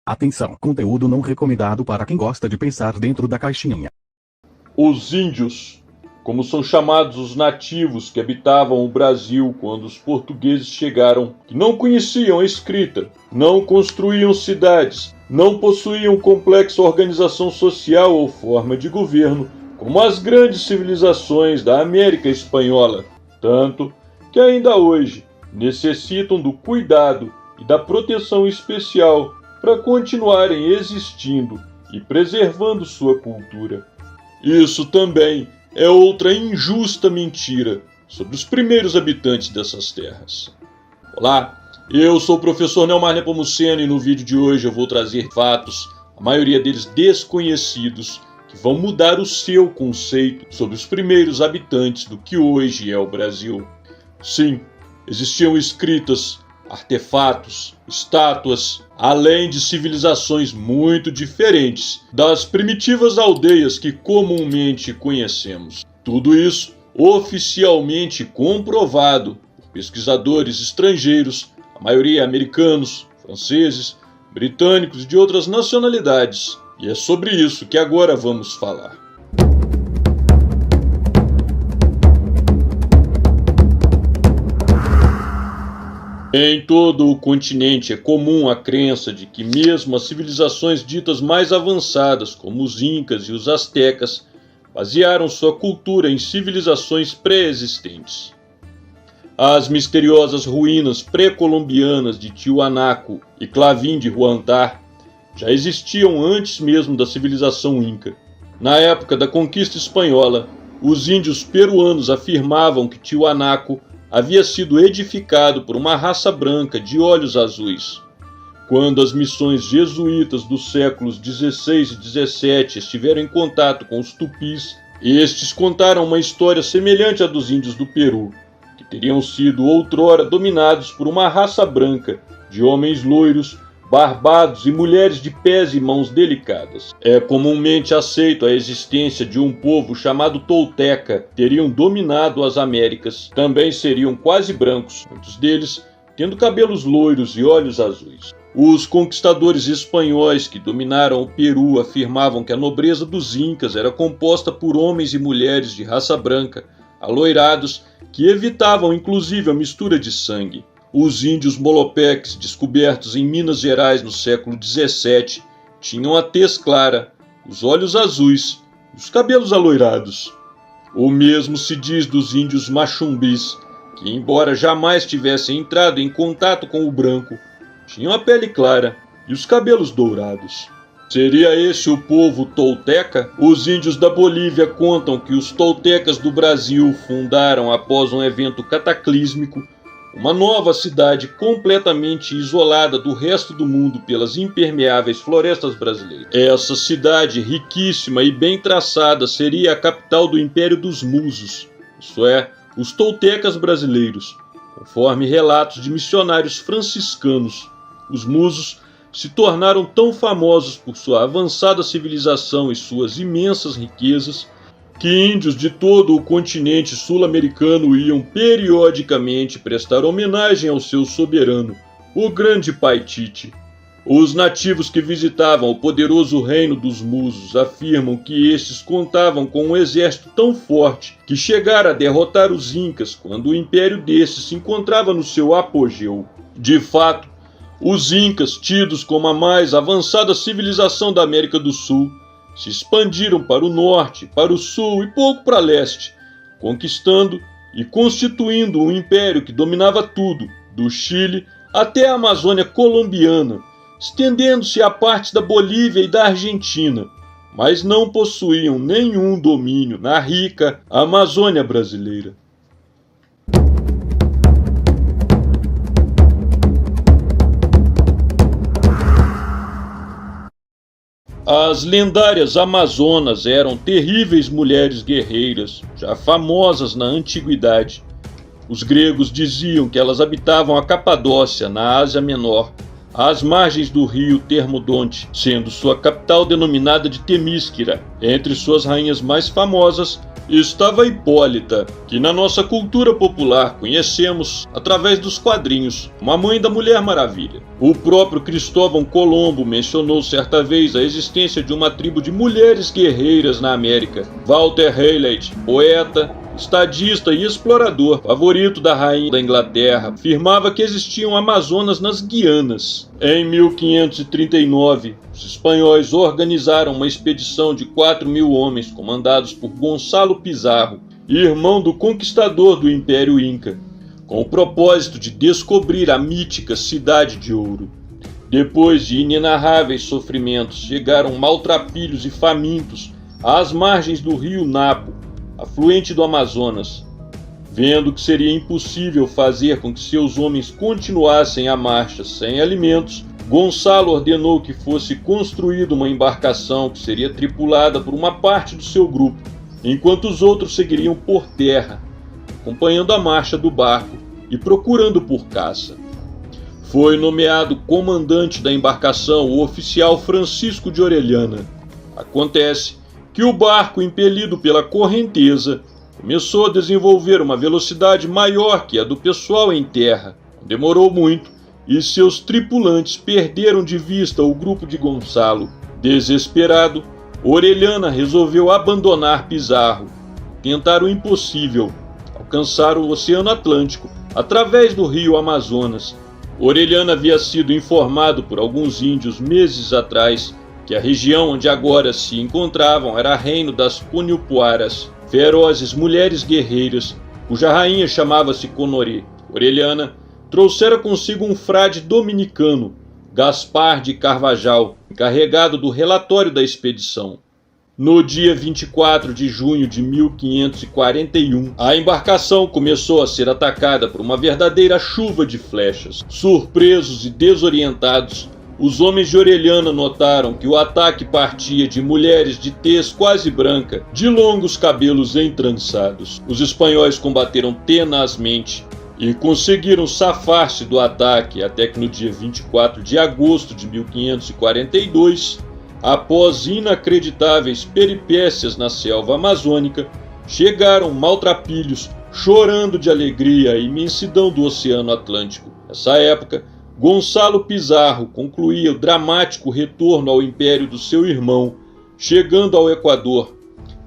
Atenção, conteúdo não recomendado para quem gosta de pensar dentro da caixinha. Os índios, como são chamados os nativos que habitavam o Brasil quando os portugueses chegaram, que não conheciam a escrita, não construíam cidades, não possuíam complexa organização social ou forma de governo, como as grandes civilizações da América Espanhola, tanto que ainda hoje necessitam do cuidado e da proteção especial para continuarem existindo e preservando sua cultura. Isso também é outra injusta mentira sobre os primeiros habitantes dessas terras. Olá, eu sou o professor Neomar Nepomuceno e no vídeo de hoje eu vou trazer fatos, a maioria deles desconhecidos, que vão mudar o seu conceito sobre os primeiros habitantes do que hoje é o Brasil. Sim, existiam escritas, artefatos, estátuas, além de civilizações muito diferentes das primitivas aldeias que comumente conhecemos. Tudo isso oficialmente comprovado por pesquisadores estrangeiros, a maioria americanos, franceses, britânicos e de outras nacionalidades. E é sobre isso que agora vamos falar. Em todo o continente é comum a crença de que mesmo as civilizações ditas mais avançadas, como os incas e os astecas, basearam sua cultura em civilizações pré-existentes. As misteriosas ruínas pré-colombianas de Tiwanaku e Clavin de Huántar já existiam antes mesmo da civilização inca. Na época da conquista espanhola, os índios peruanos afirmavam que Tiwanaku havia sido edificado por uma raça branca de olhos azuis. Quando as missões jesuítas dos séculos XVI e XVII estiveram em contato com os tupis, estes contaram uma história semelhante à dos índios do Peru, que teriam sido outrora dominados por uma raça branca de homens loiros, barbados e mulheres de pés e mãos delicadas. É comumente aceito a existência de um povo chamado Tolteca, que teriam dominado as Américas. Também seriam quase brancos, muitos deles tendo cabelos loiros e olhos azuis. Os conquistadores espanhóis que dominaram o Peru afirmavam que a nobreza dos incas era composta por homens e mulheres de raça branca, aloirados, que evitavam inclusive a mistura de sangue. Os índios molopeques, descobertos em Minas Gerais no século XVII, tinham a tez clara, os olhos azuis e os cabelos aloirados. O mesmo se diz dos índios machumbis, que, embora jamais tivessem entrado em contato com o branco, tinham a pele clara e os cabelos dourados. Seria esse o povo tolteca? Os índios da Bolívia contam que os toltecas do Brasil fundaram, após um evento cataclísmico, uma nova cidade completamente isolada do resto do mundo pelas impermeáveis florestas brasileiras. Essa cidade riquíssima e bem traçada seria a capital do Império dos Musos, isso é, os toltecas brasileiros. Conforme relatos de missionários franciscanos, os Musos se tornaram tão famosos por sua avançada civilização e suas imensas riquezas que índios de todo o continente sul-americano iam periodicamente prestar homenagem ao seu soberano, o grande Pai Tite. Os nativos que visitavam o poderoso reino dos Musos afirmam que estes contavam com um exército tão forte que chegara a derrotar os incas quando o império destes se encontrava no seu apogeu. De fato, os incas, tidos como a mais avançada civilização da América do Sul, se expandiram para o norte, para o sul e pouco para leste, conquistando e constituindo um império que dominava tudo, do Chile até a Amazônia colombiana, estendendo-se a partes da Bolívia e da Argentina, mas não possuíam nenhum domínio na rica Amazônia brasileira. As lendárias Amazonas eram terríveis mulheres guerreiras, já famosas na antiguidade. Os gregos diziam que elas habitavam a Capadócia, na Ásia Menor, às margens do rio Termodonte, sendo sua capital denominada de Temísquira. Entre suas rainhas mais famosas estava Hipólita, que na nossa cultura popular conhecemos através dos quadrinhos, uma mãe da Mulher Maravilha. O próprio Cristóvão Colombo mencionou certa vez a existência de uma tribo de mulheres guerreiras na América. Walter Raleigh, poeta, estadista e explorador, favorito da rainha da Inglaterra, afirmava que existiam amazonas nas Guianas. Em 1539, os espanhóis organizaram uma expedição de 4.000 homens, comandados por Gonçalo Pizarro, irmão do conquistador do Império Inca, com o propósito de descobrir a mítica Cidade de Ouro. Depois de inenarráveis sofrimentos, chegaram maltrapilhos e famintos às margens do rio Napo, afluente do Amazonas. Vendo que seria impossível fazer com que seus homens continuassem a marcha sem alimentos, Gonçalo ordenou que fosse construída uma embarcação que seria tripulada por uma parte do seu grupo, enquanto os outros seguiriam por terra, acompanhando a marcha do barco e procurando por caça. Foi nomeado comandante da embarcação o oficial Francisco de Orellana. Acontece que o barco, impelido pela correnteza, começou a desenvolver uma velocidade maior que a do pessoal em terra. Não demorou muito e seus tripulantes perderam de vista o grupo de Gonçalo. Desesperado, Orellana resolveu abandonar Pizarro, tentar o impossível, alcançar o Oceano Atlântico através do rio Amazonas. Orellana havia sido informado por alguns índios meses atrás que a região onde agora se encontravam era reino das Puniupuaras, ferozes mulheres guerreiras, cuja rainha chamava-se Conorê. Orellana trouxera consigo um frade dominicano, Gaspar de Carvajal, encarregado do relatório da expedição. No dia 24 de junho de 1541, a embarcação começou a ser atacada por uma verdadeira chuva de flechas. Surpresos e desorientados, os homens de Orellana notaram que o ataque partia de mulheres de tez quase branca, de longos cabelos entrançados. Os espanhóis combateram tenazmente e conseguiram safar-se do ataque até que no dia 24 de agosto de 1542, após inacreditáveis peripécias na selva amazônica, chegaram maltrapilhos, chorando de alegria à imensidão do Oceano Atlântico. Nessa época, Gonçalo Pizarro concluía o dramático retorno ao império do seu irmão, chegando ao Equador.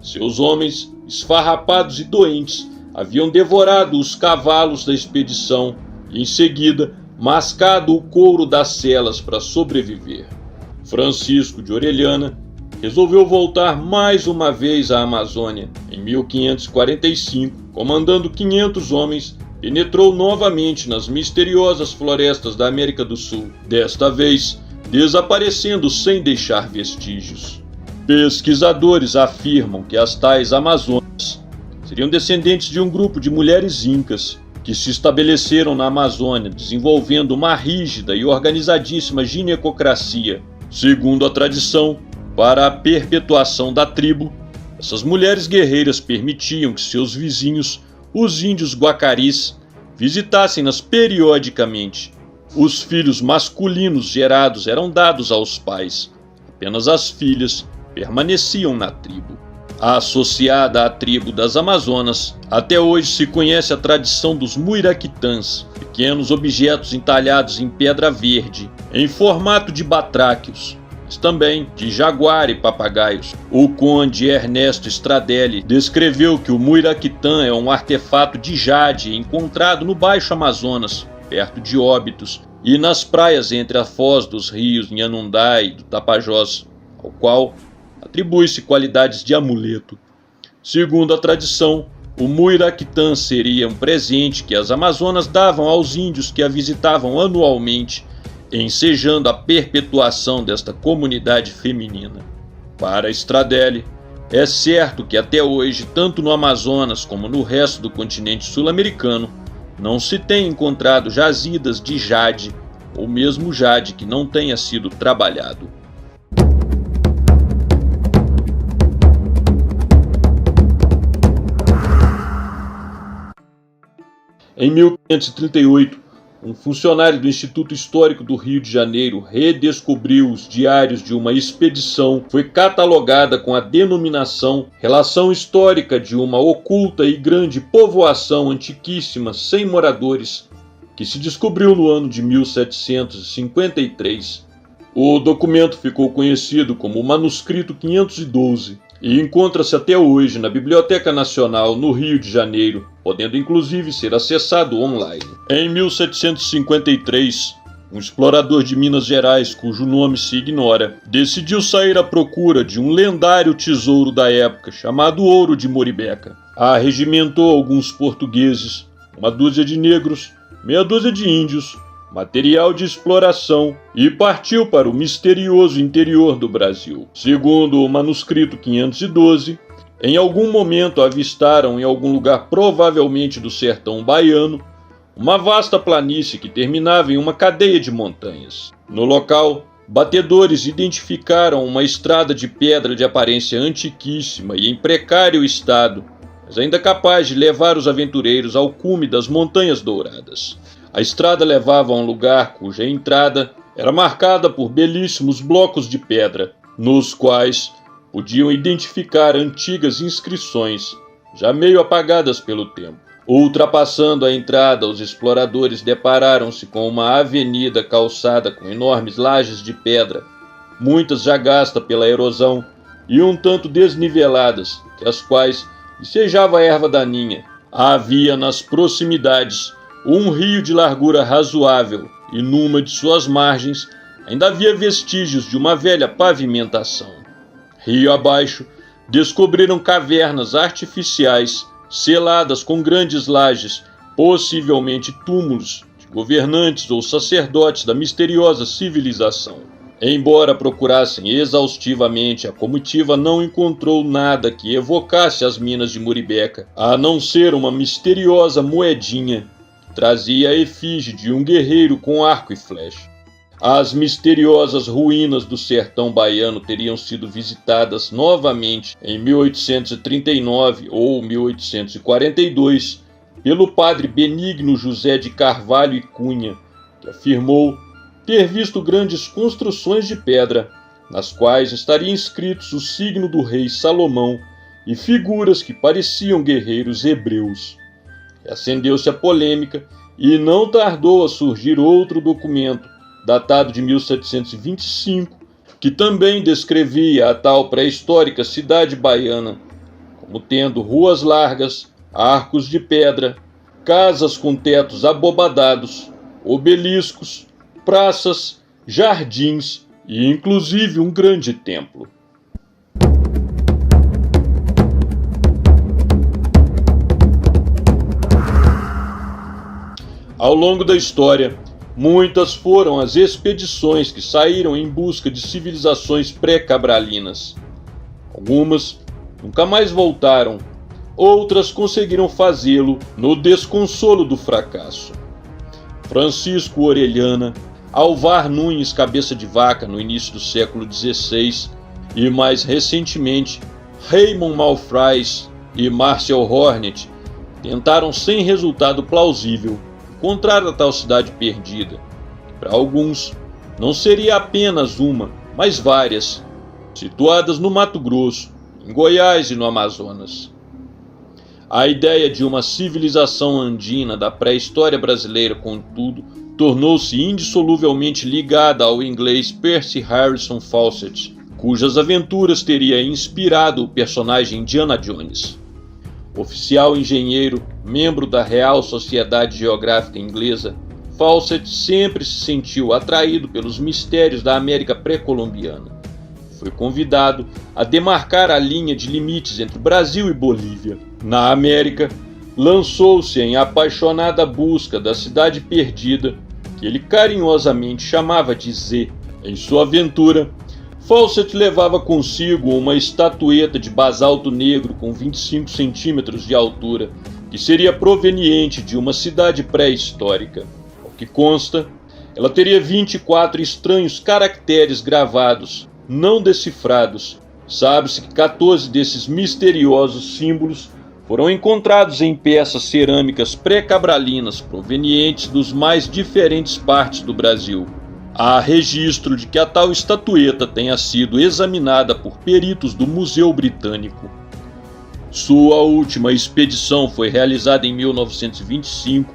Seus homens, esfarrapados e doentes, haviam devorado os cavalos da expedição e, em seguida, mascado o couro das celas para sobreviver. Francisco de Orellana resolveu voltar mais uma vez à Amazônia. Em 1545, comandando 500 homens, penetrou novamente nas misteriosas florestas da América do Sul, desta vez desaparecendo sem deixar vestígios. Pesquisadores afirmam que as tais Amazonas seriam descendentes de um grupo de mulheres incas que se estabeleceram na Amazônia, desenvolvendo uma rígida e organizadíssima ginecocracia. Segundo a tradição, para a perpetuação da tribo, essas mulheres guerreiras permitiam que seus vizinhos, os índios guacaris, visitassem-nas periodicamente. Os filhos masculinos gerados eram dados aos pais. Apenas as filhas permaneciam na tribo. Associada à tribo das Amazonas, até hoje se conhece a tradição dos muiraquitãs, pequenos objetos entalhados em pedra verde, em formato de batráquios, mas também de jaguar e papagaios. O conde Ernesto Stradelli descreveu que o muiraquitã é um artefato de jade encontrado no Baixo Amazonas, perto de Óbidos, e nas praias entre a foz dos rios Nhanundá e do Tapajós, ao qual atribui-se qualidades de amuleto. Segundo a tradição, o muiraquitã seria um presente que as Amazonas davam aos índios que a visitavam anualmente, ensejando a perpetuação desta comunidade feminina. Para Stradelli, é certo que até hoje, tanto no Amazonas como no resto do continente sul-americano, não se tem encontrado jazidas de jade, ou mesmo jade que não tenha sido trabalhado. Em 1538, um funcionário do Instituto Histórico do Rio de Janeiro redescobriu os diários de uma expedição, foi catalogada com a denominação Relação Histórica de uma oculta e grande povoação antiquíssima sem moradores, que se descobriu no ano de 1753. O documento ficou conhecido como o Manuscrito 512 e encontra-se até hoje na Biblioteca Nacional no Rio de Janeiro, podendo inclusive ser acessado online. Em 1753, um explorador de Minas Gerais, cujo nome se ignora, decidiu sair à procura de um lendário tesouro da época chamado Ouro de Moribeca. Arregimentou alguns portugueses, uma dúzia de negros, meia dúzia de índios, material de exploração e partiu para o misterioso interior do Brasil. Segundo o manuscrito 512, em algum momento avistaram em algum lugar provavelmente do sertão baiano uma vasta planície que terminava em uma cadeia de montanhas. No local, batedores identificaram uma estrada de pedra de aparência antiquíssima e em precário estado, mas ainda capaz de levar os aventureiros ao cume das Montanhas Douradas. A estrada levava a um lugar cuja entrada era marcada por belíssimos blocos de pedra, nos quais podiam identificar antigas inscrições, já meio apagadas pelo tempo. Ultrapassando a entrada, os exploradores depararam-se com uma avenida calçada com enormes lajes de pedra, muitas já gastas pela erosão e um tanto desniveladas, que as quais vicejava a erva daninha. Havia nas proximidades um rio de largura razoável, e numa de suas margens ainda havia vestígios de uma velha pavimentação. Rio abaixo, descobriram cavernas artificiais, seladas com grandes lajes, possivelmente túmulos de governantes ou sacerdotes da misteriosa civilização. Embora procurassem exaustivamente, a comitiva não encontrou nada que evocasse as minas de Moribeca, a não ser uma misteriosa moedinha trazia a efígie de um guerreiro com arco e flecha. As misteriosas ruínas do sertão baiano teriam sido visitadas novamente em 1839 ou 1842 pelo padre Benigno José de Carvalho e Cunha, que afirmou ter visto grandes construções de pedra, nas quais estaria inscritos o signo do rei Salomão e figuras que pareciam guerreiros hebreus. Acendeu-se a polêmica e não tardou a surgir outro documento, datado de 1725, que também descrevia a tal pré-histórica cidade baiana como tendo ruas largas, arcos de pedra, casas com tetos abobadados, obeliscos, praças, jardins e inclusive um grande templo. Ao longo da história, muitas foram as expedições que saíram em busca de civilizações pré-cabralinas. Algumas nunca mais voltaram, outras conseguiram fazê-lo no desconsolo do fracasso. Francisco Orellana, Alvar Nunes Cabeça de Vaca no início do século XVI e mais recentemente Raymond Malfraz e Marcel Hornet tentaram sem resultado plausível encontrar a tal cidade perdida, que para alguns não seria apenas uma, mas várias, situadas no Mato Grosso, em Goiás e no Amazonas. A ideia de uma civilização andina da pré-história brasileira, contudo, tornou-se indissoluvelmente ligada ao inglês Percy Harrison Fawcett, cujas aventuras teria inspirado o personagem Indiana Jones. Oficial engenheiro, membro da Real Sociedade Geográfica Inglesa, Fawcett sempre se sentiu atraído pelos mistérios da América pré-colombiana. Foi convidado a demarcar a linha de limites entre Brasil e Bolívia. Na América, lançou-se em apaixonada busca da cidade perdida, que ele carinhosamente chamava de Z. Em sua aventura, Fawcett levava consigo uma estatueta de basalto negro com 25 centímetros de altura, que seria proveniente de uma cidade pré-histórica. Ao que consta, ela teria 24 estranhos caracteres gravados, não decifrados. Sabe-se que 14 desses misteriosos símbolos foram encontrados em peças cerâmicas pré-cabralinas provenientes dos mais diferentes partes do Brasil. Há registro de que a tal estatueta tenha sido examinada por peritos do Museu Britânico. Sua última expedição foi realizada em 1925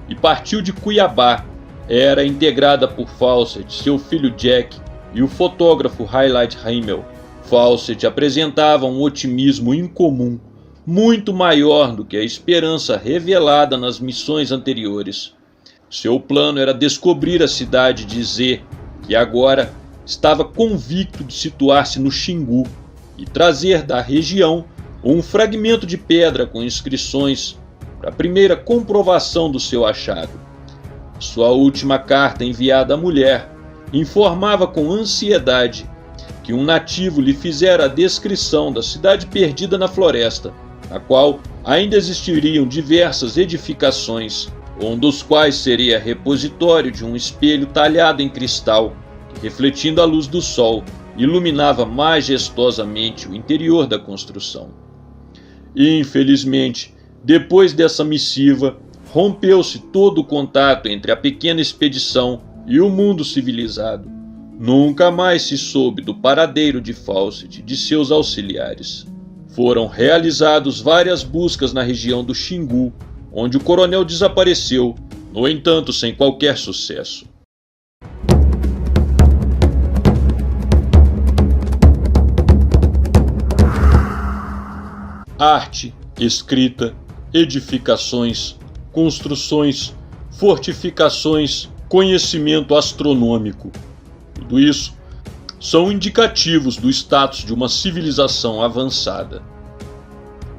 e partiu de Cuiabá. Era integrada por Fawcett, seu filho Jack e o fotógrafo Highlight Himmel. Fawcett apresentava um otimismo incomum, muito maior do que a esperança revelada nas missões anteriores. Seu plano era descobrir a cidade de Z, que agora estava convicto de situar-se no Xingu, e trazer da região um fragmento de pedra com inscrições para a primeira comprovação do seu achado. Sua última carta enviada à mulher informava com ansiedade que um nativo lhe fizera a descrição da cidade perdida na floresta, na qual ainda existiriam diversas edificações, um dos quais seria repositório de um espelho talhado em cristal, que, refletindo a luz do sol, iluminava majestosamente o interior da construção. E, infelizmente, depois dessa missiva, rompeu-se todo o contato entre a pequena expedição e o mundo civilizado. Nunca mais se soube do paradeiro de Fawcett e de seus auxiliares. Foram realizadas várias buscas na região do Xingu, onde o coronel desapareceu, no entanto sem qualquer sucesso. Arte, escrita, edificações, construções, fortificações, conhecimento astronômico. Tudo isso são indicativos do status de uma civilização avançada.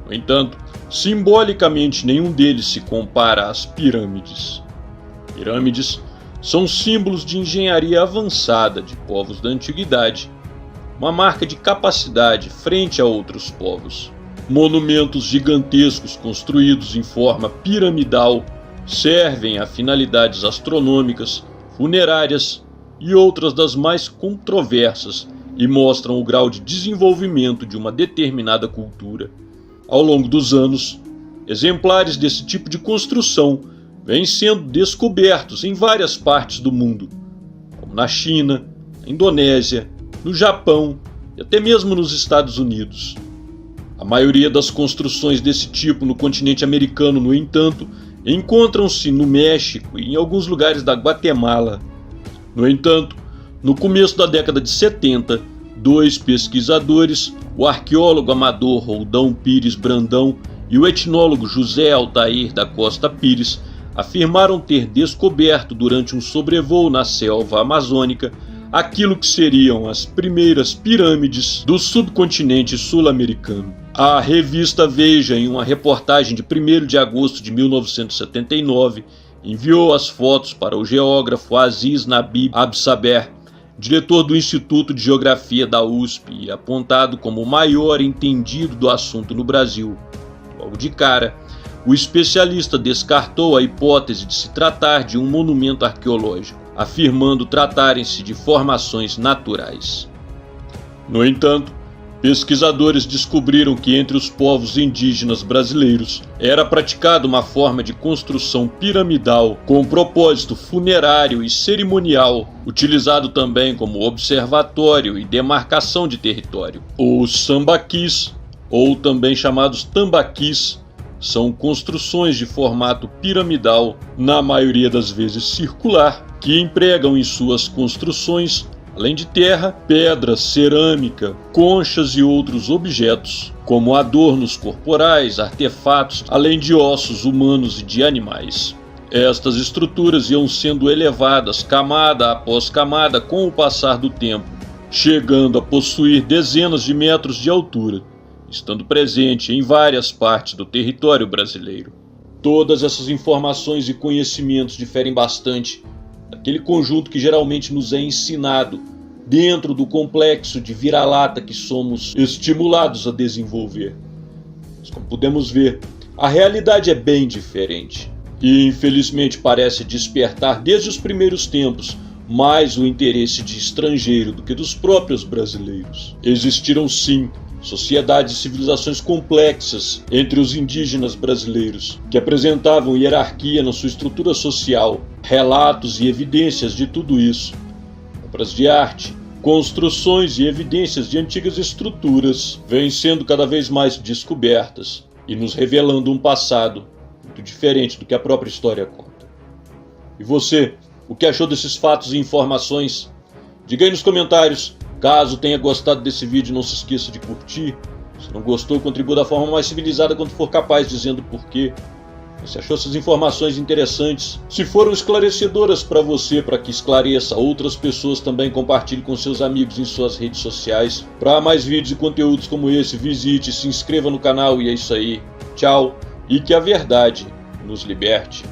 No entanto, simbolicamente nenhum deles se compara às pirâmides. Pirâmides são símbolos de engenharia avançada de povos da antiguidade, uma marca de capacidade frente a outros povos. Monumentos gigantescos construídos em forma piramidal servem a finalidades astronômicas, funerárias e outras das mais controversas e mostram o grau de desenvolvimento de uma determinada cultura. Ao longo dos anos, exemplares desse tipo de construção vêm sendo descobertos em várias partes do mundo, como na China, na Indonésia, no Japão e até mesmo nos Estados Unidos. A maioria das construções desse tipo no continente americano, no entanto, encontram-se no México e em alguns lugares da Guatemala. No entanto, no começo da década de 70, dois pesquisadores, o arqueólogo amador Roldão Pires Brandão e o etnólogo José Altair da Costa Pires, afirmaram ter descoberto durante um sobrevoo na selva amazônica aquilo que seriam as primeiras pirâmides do subcontinente sul-americano. A revista Veja, em uma reportagem de 1º de agosto de 1979, enviou as fotos para o geógrafo Aziz Nabib Absaber, diretor do Instituto de Geografia da USP e apontado como o maior entendido do assunto no Brasil. Logo de cara, o especialista descartou a hipótese de se tratar de um monumento arqueológico, afirmando tratarem-se de formações naturais. No entanto, pesquisadores descobriram que entre os povos indígenas brasileiros era praticada uma forma de construção piramidal com propósito funerário e cerimonial, utilizado também como observatório e demarcação de território. Os sambaquis, ou também chamados tambaquis, são construções de formato piramidal, na maioria das vezes circular, que empregam em suas construções, além de terra, pedras, cerâmica, conchas e outros objetos, como adornos corporais, artefatos, além de ossos humanos e de animais. Estas estruturas iam sendo elevadas camada após camada com o passar do tempo, chegando a possuir dezenas de metros de altura, estando presente em várias partes do território brasileiro. Todas essas informações e conhecimentos diferem bastante daquele conjunto que geralmente nos é ensinado dentro do complexo de vira-lata que somos estimulados a desenvolver. Mas como podemos ver, a realidade é bem diferente e infelizmente parece despertar desde os primeiros tempos mais o interesse de estrangeiro do que dos próprios brasileiros. Existiram sim sociedades e civilizações complexas entre os indígenas brasileiros, que apresentavam hierarquia na sua estrutura social, relatos e evidências de tudo isso, obras de arte, construções e evidências de antigas estruturas vêm sendo cada vez mais descobertas e nos revelando um passado muito diferente do que a própria história conta. E você, o que achou desses fatos e informações? Diga aí nos comentários. Caso tenha gostado desse vídeo, não se esqueça de curtir. Se não gostou, contribua da forma mais civilizada quando for capaz, dizendo por quê. Se achou essas informações interessantes, se foram esclarecedoras para você, para que esclareça outras pessoas, também compartilhe com seus amigos em suas redes sociais. Para mais vídeos e conteúdos como esse, visite, se inscreva no canal e é isso aí. Tchau e que a verdade nos liberte.